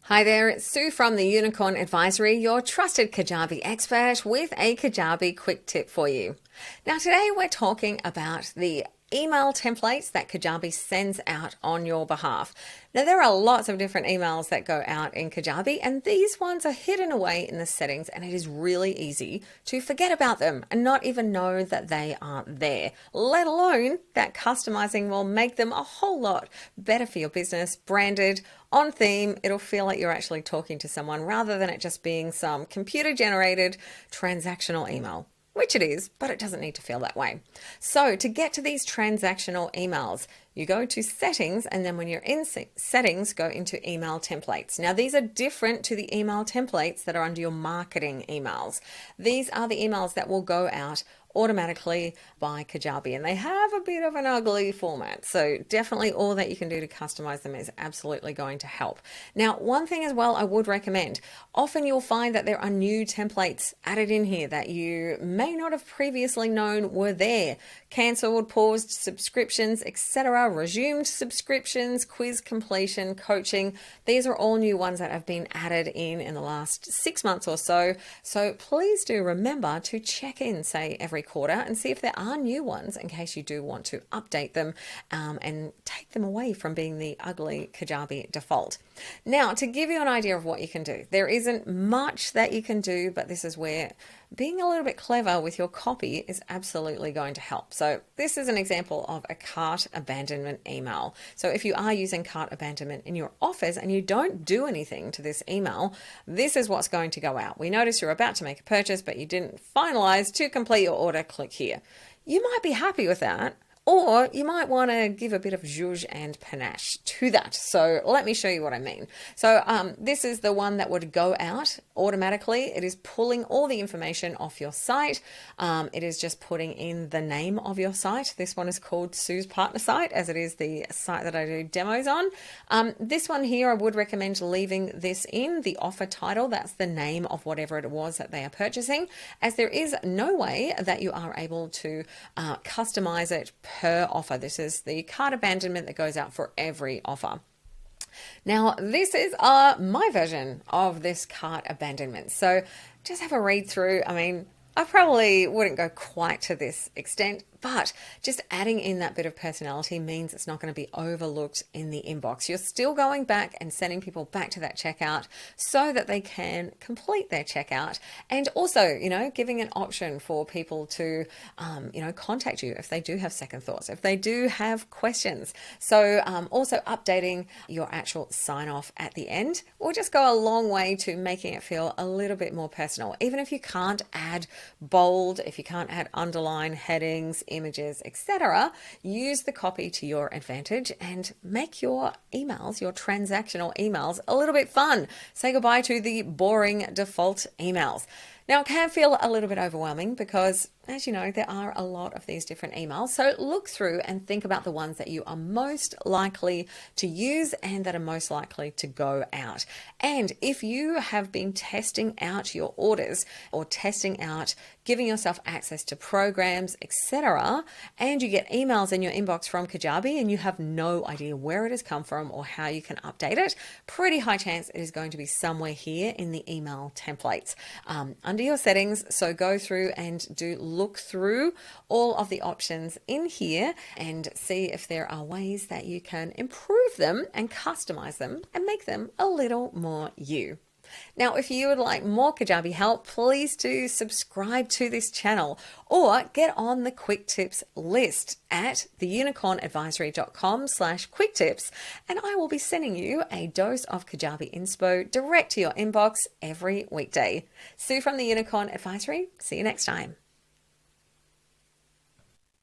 Hi there, it's Sue from the Unicorn Advisory, your trusted Kajabi expert with a Kajabi quick tip for you. Now today we're talking about the email templates that Kajabi sends out on your behalf. Now there are lots of different emails that go out in Kajabi, and these ones are hidden away in the settings, and it is really easy to forget about them and not even know that they aren't there, let alone that customizing will make them a whole lot better for your business, branded, on theme. It'll feel like you're actually talking to someone rather than it just being some computer generated transactional email. Which it is, but it doesn't need to feel that way. So to get to these transactional emails, you go to settings, and then when you're in settings, go into email templates. Now these are different to the email templates that are under your marketing emails. These are the emails that will go out automatically by Kajabi, and they have a bit of an ugly format. So definitely all that you can do to customize them is absolutely going to help. Now, one thing as well I would recommend, often you'll find that there are new templates added in here that you may not have previously known were there. Cancelled, paused subscriptions, etc., resumed subscriptions, quiz completion, coaching. These are all new ones that have been added in the last 6 months or so. So please do remember to check in, say, every quarter and see if there are new ones in case you do want to update them and take them away from being the ugly Kajabi default. Now, to give you an idea of what you can do, there isn't much that you can do, but this is where being a little bit clever with your copy is absolutely going to help. So this is an example of a cart abandonment email. So if you are using cart abandonment in your office and you don't do anything to this email, this is what's going to go out. We notice you're about to make a purchase, but you didn't finalize. To complete your order, click here. You might be happy with that, or you might want to give a bit of zhuzh and panache to that. So let me show you what I mean. So this is the one that would go out automatically. It is pulling all the information off your site. It is just putting in the name of your site. This one is called Sue's Partner Site, as it is the site that I do demos on. This one here, I would recommend leaving this in, the offer title. That's the name of whatever it was that they are purchasing, as there is no way that you are able to customize it per offer. This is the cart abandonment that goes out for every offer. Now, this is my version of this cart abandonment. So just have a read through. I mean, I probably wouldn't go quite to this extent, but just adding in that bit of personality means it's not going to be overlooked in the inbox. You're still going back and sending people back to that checkout so that they can complete their checkout, and also, giving an option for people to, contact you if they do have second thoughts, if they do have questions. So also updating your actual sign off at the end will just go a long way to making it feel a little bit more personal. Even if you can't add bold, if you can't add underline, headings, images, etc., use the copy to your advantage and make your emails, your transactional emails, a little bit fun. Say goodbye to the boring default emails. Now, it can feel a little bit overwhelming because, as you know, there are a lot of these different emails. So look through and think about the ones that you are most likely to use and that are most likely to go out. And if you have been testing out your orders or testing out giving yourself access to programs, etc., and you get emails in your inbox from Kajabi and you have no idea where it has come from or how you can update it, pretty high chance it is going to be somewhere here in the email templates under your settings. So go through and do look through all of the options in here and see if there are ways that you can improve them and customize them and make them a little more you. Now, if you would like more Kajabi help, please do subscribe to this channel or get on the quick tips list at theunicornadvisory.com/quick tips, and I will be sending you a dose of Kajabi inspo direct to your inbox every weekday. Sue from the Unicorn Advisory. See you next time.